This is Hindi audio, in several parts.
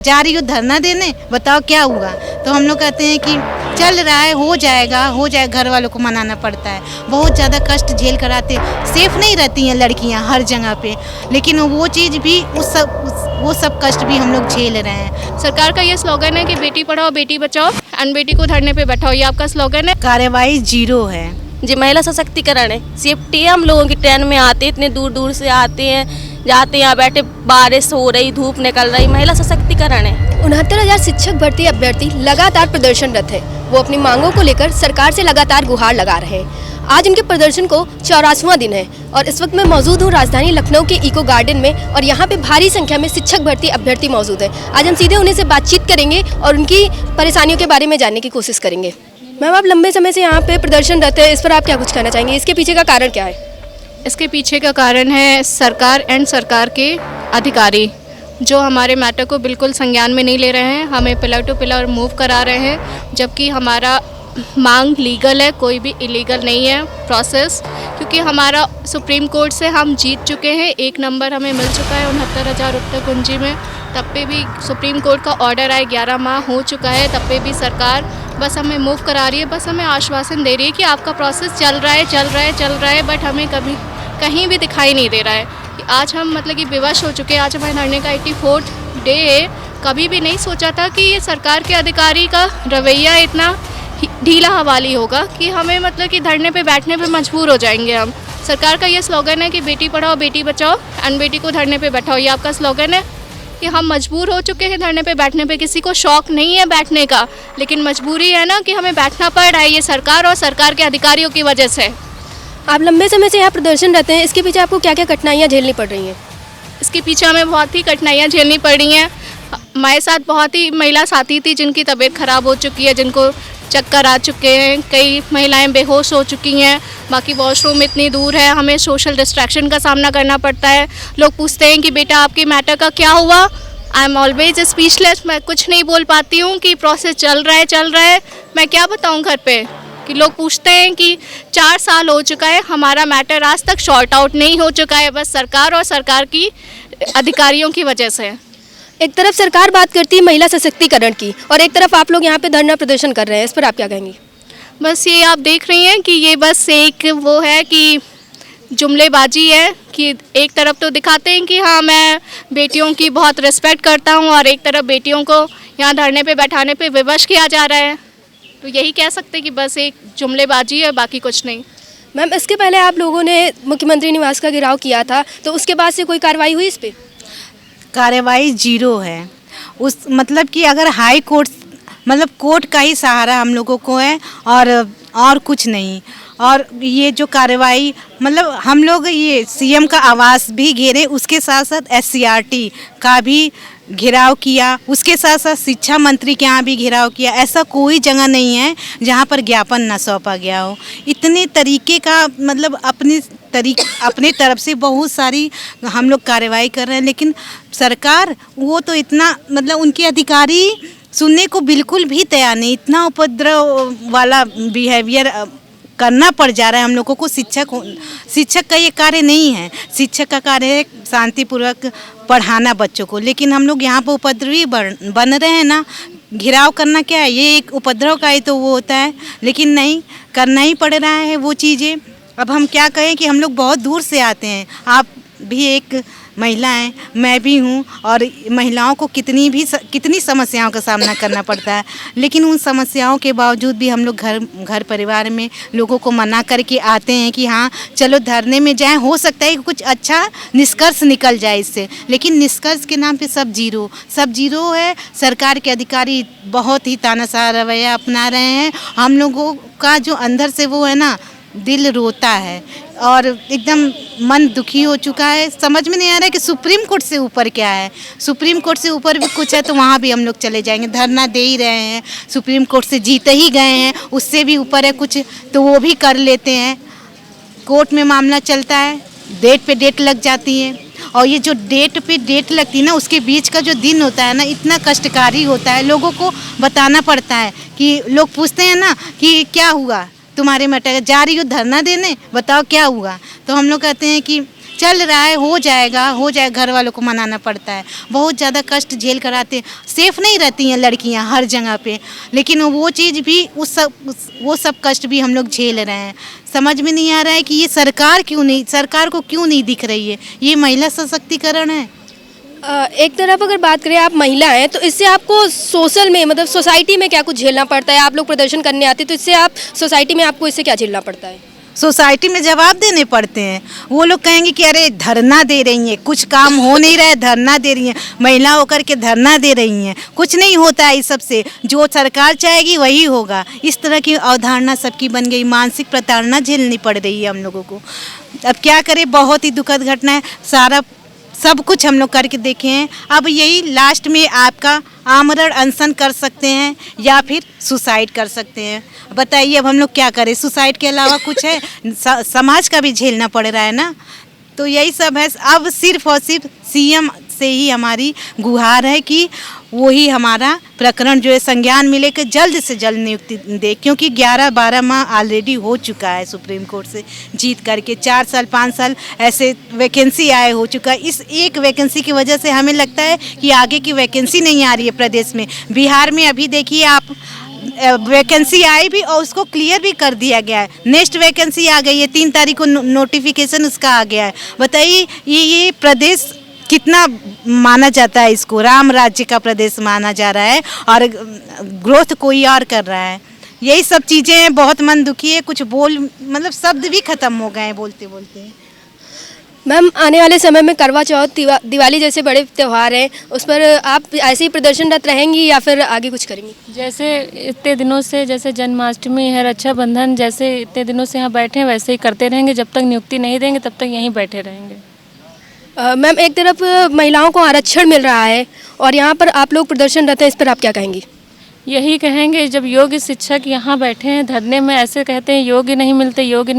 जा रही हो धरना देने, बताओ क्या हुआ। तो हम लोग कहते हैं कि चल रहा है, हो जाएगा। घर वालों को मनाना पड़ता है, बहुत ज़्यादा कष्ट झेल कर आते। सेफ नहीं रहती हैं लड़कियां हर जगह पे, लेकिन वो चीज़ भी वो सब कष्ट भी हम लोग झेल रहे हैं। सरकार का ये स्लोगन है कि बेटी पढ़ाओ बेटी बचाओ एंड बेटी को धरने पे बैठाओ, ये आपका स्लोगन है। कार्रवाई जीरो है जी, महिला सशक्तिकरण है, सेफ्टी है। हम लोगों की ट्रेन में आते इतने दूर दूर से आते हैं, जाते हैं, यहाँ बैठे, बारिश हो रही, धूप निकल रही, महिला सशक्तिकरण है। 69,000 शिक्षक भर्ती अभ्यर्थी लगातार प्रदर्शनरत है। वो अपनी मांगों को लेकर सरकार से लगातार गुहार लगा रहे हैं। आज उनके प्रदर्शन को 84वां दिन है और इस वक्त मैं मौजूद हूँ राजधानी लखनऊ के इको गार्डन में और यहाँ पे भारी संख्या में शिक्षक भर्ती अभ्यर्थी मौजूद है। आज हम सीधे उन्हीं से बातचीत करेंगे और उनकी परेशानियों के बारे में जानने की कोशिश करेंगे। मैम, आप लंबे समय से यहाँ पे प्रदर्शनरत है, इस पर आप क्या कुछ कहना चाहेंगे? इसके पीछे का कारण क्या है? इसके पीछे का कारण है सरकार एंड सरकार के अधिकारी जो हमारे मैटर को बिल्कुल संज्ञान में नहीं ले रहे हैं, हमें पिलर टू पिलर मूव करा रहे हैं, जबकि हमारा मांग लीगल है, कोई भी इलीगल नहीं है प्रोसेस। क्योंकि हमारा सुप्रीम कोर्ट से हम जीत चुके हैं, 1 नंबर हमें मिल चुका है 69,000 रुपये कुंजी में। तब पे भी सुप्रीम कोर्ट का ऑर्डर आए 11 माह हो चुका है, तब पे भी सरकार बस हमें मूव करा रही है, बस हमें आश्वासन दे रही है कि आपका प्रोसेस चल रहा है, बट हमें कभी कहीं भी दिखाई नहीं दे रहा है। आज हम मतलब कि विवश हो चुके हैं। आज हमारे धरने का 84th डे है। कभी भी नहीं सोचा था कि ये सरकार के अधिकारी का रवैया इतना ढीला हवाली होगा कि हमें मतलब कि धरने पे बैठने पे मजबूर हो जाएंगे हम। सरकार का ये स्लोगन है कि बेटी पढ़ाओ बेटी बचाओ एंड बेटी को धरने पे बैठाओ, ये आपका स्लोगन है। कि हम मजबूर हो चुके हैं धरने पे बैठने पे। किसी को शौक नहीं है बैठने का, लेकिन मजबूरी है ना कि हमें बैठना पड़ रहा है, ये सरकार और सरकार के अधिकारियों की वजह से। आप लंबे समय से यहाँ प्रदर्शन रहते हैं, इसके पीछे आपको क्या क्या कठिनाइयाँ झेलनी पड़ रही हैं? इसके पीछे हमें बहुत ही कठिनाइयाँ झेलनी पड़ रही हैं। हमारे साथ बहुत ही महिला साथी थी जिनकी तबीयत ख़राब हो चुकी है, जिनको चक्कर आ चुके हैं, कई महिलाएं बेहोश हो चुकी हैं। बाकी वॉशरूम इतनी दूर है, हमें सोशल डिस्ट्रैक्शन का सामना करना पड़ता है। लोग पूछते हैं कि बेटा आपके मैटर का क्या हुआ। आई एम ऑलवेज स्पीचलेस, मैं कुछ नहीं बोल पाती हूँ कि प्रोसेस चल रहा है, मैं क्या बताऊँ घर पे। कि लोग पूछते हैं कि 4 साल हो चुका है, हमारा मैटर आज तक शॉर्ट आउट नहीं हो चुका है, बस सरकार और सरकार की अधिकारियों की वजह से। एक तरफ सरकार बात करती है महिला सशक्तिकरण की और एक तरफ आप लोग यहाँ पे धरना प्रदर्शन कर रहे हैं, इस पर आप क्या कहेंगी? बस ये आप देख रही हैं कि ये बस एक वो है कि जुमलेबाजी है कि एक तरफ तो दिखाते हैं कि हाँ मैं बेटियों की बहुत रिस्पेक्ट करता हूँ और एक तरफ बेटियों को यहाँ धरने पे बैठाने पे विवश किया जा रहा है। तो यही कह सकते हैं कि बस एक जुमलेबाजी है, बाकी कुछ नहीं। मैम, इसके पहले आप लोगों ने मुख्यमंत्री निवास का घेराव किया था, तो उसके बाद से कोई कार्रवाई हुई इस पर? कार्रवाई जीरो है। उस मतलब कि अगर हाई कोर्ट मतलब कोर्ट का ही सहारा हम लोगों को है और कुछ नहीं। और ये जो कार्रवाई मतलब हम लोग ये सीएम का आवास भी घेरे, उसके साथ साथ एससीईआरटी का भी घेराव किया, उसके साथ साथ शिक्षा मंत्री के यहाँ भी घेराव किया। ऐसा कोई जगह नहीं है जहाँ पर ज्ञापन ना सौंपा गया हो। इतने तरीके का मतलब अपने तरफ से बहुत सारी हम लोग कार्रवाई कर रहे हैं, लेकिन सरकार वो तो इतना मतलब उनके अधिकारी सुनने को बिल्कुल भी तैयार नहीं। इतना उपद्रव वाला बिहेवियर करना पड़ जा रहा है हम लोगों को। शिक्षक का ये कार्य नहीं है। शिक्षक का कार्य है शांतिपूर्वक पढ़ाना बच्चों को, लेकिन हम लोग यहाँ पर उपद्रवी बन रहे हैं ना। घिराव करना क्या है, ये एक उपद्रव का ही तो वो होता है, लेकिन नहीं, करना ही पड़ रहा है वो चीज़ें। अब हम क्या कहें कि हम लोग बहुत दूर से आते हैं। आप भी एक महिला हैं, मैं भी हूँ, और महिलाओं को कितनी समस्याओं का सामना करना पड़ता है, लेकिन उन समस्याओं के बावजूद भी हम लोग घर परिवार में लोगों को मना करके आते हैं कि हाँ चलो धरने में जाएं, हो सकता है कि कुछ अच्छा निष्कर्ष निकल जाए इससे। लेकिन निष्कर्ष के नाम पे सब जीरो है। सरकार के अधिकारी बहुत ही तानाशाह रवैया अपना रहे हैं। हम लोगों का जो अंदर से वो है ना, दिल रोता है और एकदम मन दुखी हो चुका है। समझ में नहीं आ रहा है कि सुप्रीम कोर्ट से ऊपर क्या है। सुप्रीम कोर्ट से ऊपर भी कुछ है तो वहाँ भी हम लोग चले जाएंगे, धरना दे ही रहे हैं। सुप्रीम कोर्ट से जीत ही गए हैं, उससे भी ऊपर है कुछ तो वो भी कर लेते हैं। कोर्ट में मामला चलता है, डेट पे डेट लग जाती है, और ये जो डेट पे डेट लगती है ना, उसके बीच का जो दिन होता है ना, इतना कष्टकारी होता है। लोगों को बताना पड़ता है कि लोग पूछते हैं ना कि क्या हुआ तुम्हारे मैटर, जा रही हो धरना देने, बताओ क्या हुआ। तो हम लोग कहते हैं कि चल रहा है, हो जाएगा, घर वालों को मनाना पड़ता है। बहुत ज़्यादा कष्ट झेल कर आते हैं, सेफ नहीं रहती हैं लड़कियां हर जगह पे, लेकिन वो चीज़ भी वो सब कष्ट भी हम लोग झेल रहे हैं। समझ में नहीं आ रहा है कि ये सरकार को क्यों नहीं दिख रही है। ये महिला सशक्तिकरण है। एक तरफ अगर बात करें, आप महिला हैं तो इससे आपको सोशल में मतलब सोसाइटी में क्या कुछ झेलना पड़ता है? आप लोग प्रदर्शन करने आते हैं तो इससे आप सोसाइटी में आपको इससे क्या झेलना पड़ता है? सोसाइटी में जवाब देने पड़ते हैं। वो लोग कहेंगे कि अरे धरना दे रही हैं, कुछ काम हो नहीं रहा है, धरना दे रही हैं, महिला होकर के धरना दे रही हैं, कुछ नहीं होता है इस सब से, जो सरकार चाहेगी वही होगा। इस तरह की अवधारणा सबकी बन गई, मानसिक प्रताड़ना झेलनी पड़ रही है हम लोगों को। अब क्या करें, बहुत ही दुखद घटना है। सब कुछ हम लोग करके देखे हैं। अब यही लास्ट में आपका आमरण अनशन कर सकते हैं या फिर सुसाइड कर सकते हैं। बताइए अब हम लोग क्या करें, सुसाइड के अलावा कुछ है? समाज का भी झेलना पड़ रहा है ना। तो यही सब है। अब सिर्फ और सिर्फ सीएम से ही हमारी गुहार है कि वही हमारा प्रकरण जो है संज्ञान मिले कि जल्द से जल्द नियुक्ति दे, क्योंकि 11-12 माह ऑलरेडी हो चुका है सुप्रीम कोर्ट से जीत करके। 4 साल 5 साल ऐसे वैकेंसी आए हो चुका है। इस एक वैकेंसी की वजह से हमें लगता है कि आगे की वैकेंसी नहीं आ रही है प्रदेश में। बिहार में अभी देखिए आप, वैकेंसी आई भी और उसको क्लियर भी कर दिया गया है। नेक्स्ट वैकेंसी आ गई है, 3 तारीख को नोटिफिकेशन उसका आ गया है। बताइए ये प्रदेश कितना माना जाता है, इसको राम राज्य का प्रदेश माना जा रहा है और ग्रोथ कोई और कर रहा है। यही सब चीज़ें हैं, बहुत मन दुखी है। कुछ मतलब शब्द भी ख़त्म हो गए हैं बोलते बोलते। मैम, आने वाले समय में करवा चौथ, दिवाली जैसे बड़े त्यौहार हैं, उस पर आप ऐसे ही प्रदर्शनरत रहेंगी या फिर आगे कुछ करेंगी? जैसे इतने दिनों से, जैसे जन्माष्टमी है, रक्षाबंधन, जैसे इतने दिनों से यहाँ बैठे हैं वैसे ही करते रहेंगे। जब तक नियुक्ति नहीं देंगे तब तक यहीं बैठे रहेंगे। मैम, एक तरफ महिलाओं को आरक्षण मिल रहा है और यहाँ पर आप लोग प्रदर्शनरत हैं, इस पर आप क्या कहेंगी? यही कहेंगे, जब योग्य शिक्षक यहाँ बैठे हैं धरने में, ऐसे कहते हैं योग्य नहीं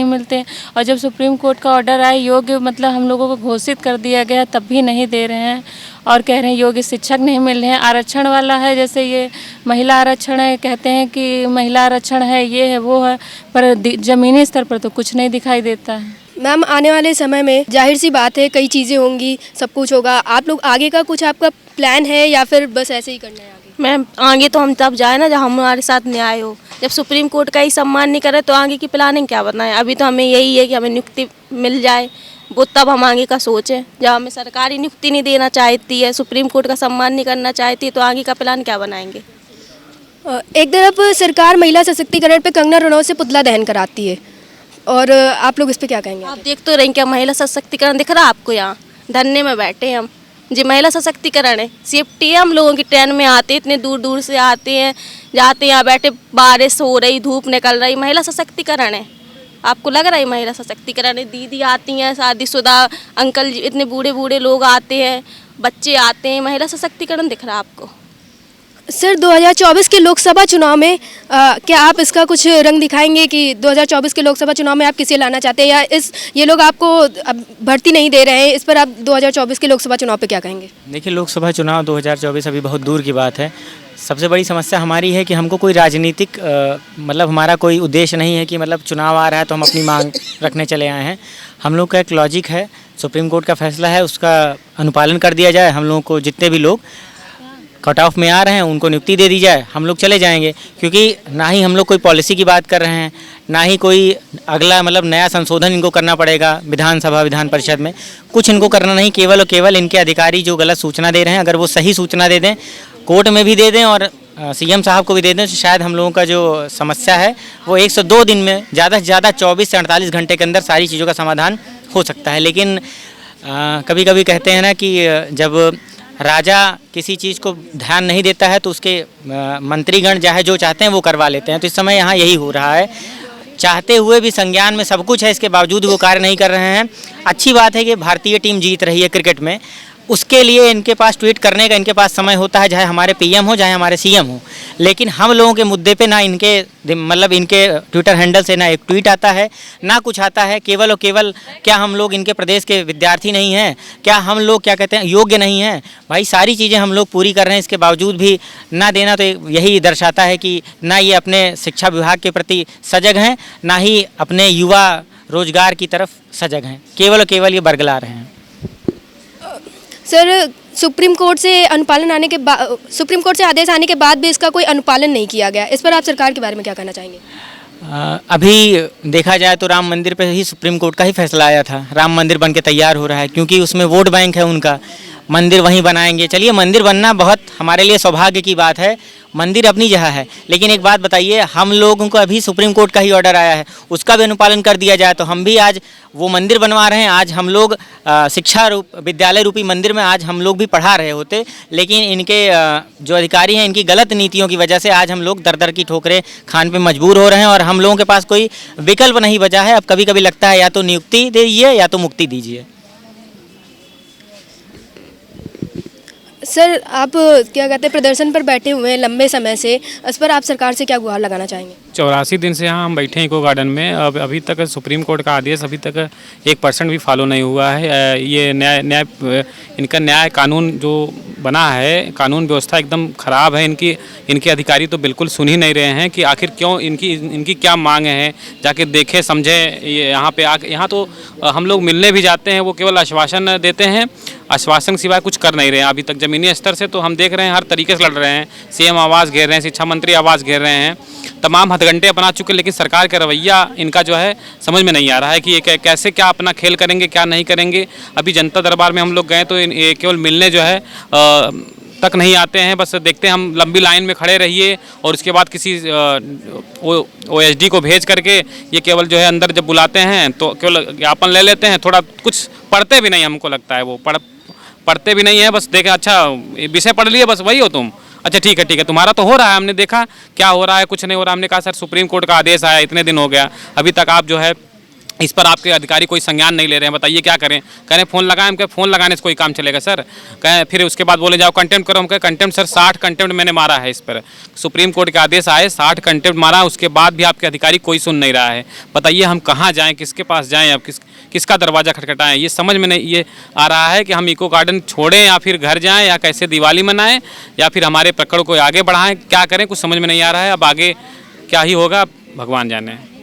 मिलते, और जब सुप्रीम कोर्ट का ऑर्डर आए योग्य मतलब हम लोगों को घोषित कर दिया गया तब भी नहीं दे रहे हैं और कह रहे हैं योग्य शिक्षक नहीं मिल रहे हैं। आरक्षण वाला है, जैसे ये महिला आरक्षण है, कहते हैं कि महिला आरक्षण है, ये है वो है, पर ज़मीनी स्तर पर तो कुछ नहीं दिखाई देता है। मैम, आने वाले समय में जाहिर सी बात है कई चीज़ें होंगी, सब कुछ होगा। आप लोग आगे का कुछ आपका प्लान है या फिर बस ऐसे ही करना है आगे? मैम, आगे तो हम तब जाए ना जब हमारे साथ न्याय हो। जब सुप्रीम कोर्ट का ही सम्मान नहीं करे तो आगे की प्लानिंग क्या बताएं। अभी तो हमें यही है कि हमें नियुक्ति मिल जाए, वो तब हम आगे का सोचें। जब हमें सरकारी नियुक्ति नहीं देना चाहती है, सुप्रीम कोर्ट का सम्मान नहीं करना चाहती है, तो आगे का प्लान क्या बनाएंगे? एक तरफ सरकार महिला सशक्तिकरण पे कंगना रनौत से पुतला दहन कराती है और आप लोग इस पे क्या कहेंगे? आप देख तो रहे क्या महिला सशक्तिकरण दिख रहा है आपको? यहाँ धरने में बैठे हैं हम, जी महिला सशक्तिकरण है। सेफ्टी है, हम लोगों की ट्रेन में आते हैं, इतने दूर दूर से आते हैं, जाते हैं, यहाँ बैठे, बारिश हो रही, धूप निकल रही, महिला सशक्तिकरण है। आपको लग रहा है महिला सशक्तिकरण है? दीदी आती हैं, शादीशुदा अंकल जी, इतने बूढ़े बूढ़े लोग आते हैं, बच्चे आते हैं, महिला सशक्तिकरण दिख रहा है आपको? सर, 2024 के लोकसभा चुनाव में क्या आप इसका कुछ रंग दिखाएंगे कि 2024 के लोकसभा चुनाव में आप किसे लाना चाहते हैं, या ये लोग आपको अब भर्ती नहीं दे रहे हैं, इस पर आप 2024 के लोकसभा चुनाव पे क्या कहेंगे? देखिए, लोकसभा चुनाव 2024 अभी बहुत दूर की बात है। सबसे बड़ी समस्या हमारी है कि हमको कोई राजनीतिक मतलब हमारा कोई उद्देश्य नहीं है कि मतलब चुनाव आ रहा है तो हम अपनी मांग रखने चले आए हैं। हम लोग का एक लॉजिक है, सुप्रीम कोर्ट का फैसला है, उसका अनुपालन कर दिया जाए। हम लोगों को जितने भी लोग कट ऑफ में आ रहे हैं उनको नियुक्ति दे दी जाए, हम लोग चले जाएंगे। क्योंकि ना ही हम लोग कोई पॉलिसी की बात कर रहे हैं, ना ही कोई अगला मतलब नया संशोधन इनको करना पड़ेगा विधानसभा विधान परिषद में, कुछ इनको करना नहीं। केवल और केवल इनके अधिकारी जो गलत सूचना दे रहे हैं, अगर वो सही सूचना दे दें, कोर्ट में भी दे दें और सीएम साहब को भी दे दें, तो शायद हम लोगों का जो समस्या है वो 102 दिन में, ज़्यादा से ज़्यादा 24 से 48 घंटे के अंदर सारी चीज़ों का समाधान हो सकता है। लेकिन कभी कभी कहते हैं ना कि जब राजा किसी चीज़ को ध्यान नहीं देता है तो उसके मंत्रीगण चाहे जो चाहते हैं वो करवा लेते हैं। तो इस समय यहाँ यही हो रहा है, चाहते हुए भी संज्ञान में सब कुछ है, इसके बावजूद वो कार्य नहीं कर रहे हैं। अच्छी बात है कि भारतीय टीम जीत रही है क्रिकेट में, उसके लिए इनके पास ट्वीट करने का इनके पास समय होता है, चाहे हमारे पीएम हो चाहे हमारे सीएम हो। लेकिन हम लोगों के मुद्दे पे ना इनके मतलब इनके ट्विटर हैंडल से ना एक ट्वीट आता है, ना कुछ आता है। केवल और केवल क्या हम लोग इनके प्रदेश के विद्यार्थी नहीं हैं? क्या हम लोग क्या कहते हैं योग्य नहीं हैं? भाई सारी चीज़ें हम लोग पूरी कर रहे हैं, इसके बावजूद भी ना देना, तो यही दर्शाता है कि ना ये अपने शिक्षा विभाग के प्रति सजग हैं, ना ही अपने युवा रोजगार की तरफ सजग हैं, केवल और केवल ये बरगला रहे हैं। सर, सुप्रीम कोर्ट से सुप्रीम कोर्ट से आदेश आने के बाद भी इसका कोई अनुपालन नहीं किया गया, इस पर आप सरकार के बारे में क्या कहना चाहेंगे? अभी देखा जाए तो राम मंदिर पे ही सुप्रीम कोर्ट का ही फैसला आया था। राम मंदिर बन के तैयार हो रहा है, क्योंकि उसमें वोट बैंक है उनका, मंदिर वहीं बनाएंगे। चलिए, मंदिर बनना बहुत हमारे लिए सौभाग्य की बात है, मंदिर अपनी जगह है, लेकिन एक बात बताइए, हम लोगों को अभी सुप्रीम कोर्ट का ही ऑर्डर आया है, उसका भी अनुपालन कर दिया जाए तो हम भी आज वो मंदिर बनवा रहे हैं। आज हम लोग शिक्षा विद्यालय रूपी मंदिर में आज हम लोग भी पढ़ा रहे होते, लेकिन इनके जो अधिकारी हैं, इनकी गलत नीतियों की वजह से आज हम लोग दर दर की ठोकरें खान पे मजबूर हो रहे हैं और हम लोगों के पास कोई विकल्प नहीं बचा है। अब कभी कभी लगता है या तो नियुक्ति दीजिए या तो मुक्ति दीजिए। सर, आप क्या कहते हैं, प्रदर्शन पर बैठे हुए हैं लंबे समय से, इस पर आप सरकार से क्या गुहार लगाना चाहेंगे? 84 दिन से यहाँ हम बैठे हैं इको गार्डन में। अब अभी तक सुप्रीम कोर्ट का आदेश अभी तक 1% भी फॉलो नहीं हुआ है। ये इनका न्याय कानून जो बना है, कानून व्यवस्था एकदम ख़राब है। इनके अधिकारी तो बिल्कुल सुन ही नहीं रहे हैं कि आखिर क्यों इनकी क्या मांग है। जाके देखें समझें, ये यहाँ तो हम लोग मिलने भी जाते हैं, वो केवल आश्वासन देते हैं, आश्वासन सिवाय कुछ कर नहीं रहे हैं अभी तक। ज़मीनी स्तर से तो हम देख रहे हैं हर तरीके से लड़ रहे हैं, सीएम आवास घेर रहे हैं, शिक्षा मंत्री आवास घेर रहे हैं, तमाम हथगंडे अपना चुके, लेकिन सरकार का रवैया इनका जो है समझ में नहीं आ रहा है कि ये कैसे क्या अपना खेल करेंगे, क्या नहीं करेंगे। अभी जनता दरबार में हम लोग गए तो ये केवल मिलने जो है तक नहीं आते हैं, बस देखते हैं हम लंबी लाइन में खड़े रहिए और उसके बाद किसी OSD को भेज करके ये केवल जो है अंदर जब बुलाते हैं तो केवल ज्ञापन ले लेते हैं, थोड़ा कुछ पढ़ते भी नहीं, हमको लगता है वो पढ़ते भी नहीं है। बस देखें, अच्छा विषय पढ़ लिए, बस वही हो तुम, अच्छा ठीक है तुम्हारा तो हो रहा है, हमने देखा क्या हो रहा है, कुछ नहीं हो रहा। हमने कहा सर सुप्रीम कोर्ट का आदेश आया, इतने दिन हो गया, अभी तक आप जो है इस पर आपके अधिकारी कोई संज्ञान नहीं ले रहे हैं, बताइए क्या करें। कह रहे फ़ोन लगाएं, हम कहें फ़ोन लगाने से कोई काम चलेगा सर। कहें फिर उसके बाद बोले जाओ कंटेम्प्ट करो, हम कहें कंटेम्प्ट सर 60 कंटेम्प्ट मैंने मारा है इस पर, सुप्रीम कोर्ट के आदेश आए, 60 कंटेम्प्ट मारा, उसके बाद भी आपके अधिकारी कोई सुन नहीं रहा है। बताइए हम कहाँ जाएँ, किसके पास जाएँ, अब किसका दरवाज़ा खटखटाएँ, ये समझ में नहीं ये आ रहा है कि हम इको गार्डन छोड़ें या फिर घर जाएँ या कैसे दिवाली मनाएँ या फिर हमारे प्रकरण को आगे बढ़ाएँ, क्या करें, कुछ समझ में नहीं आ रहा है। अब आगे क्या ही होगा भगवान जाने।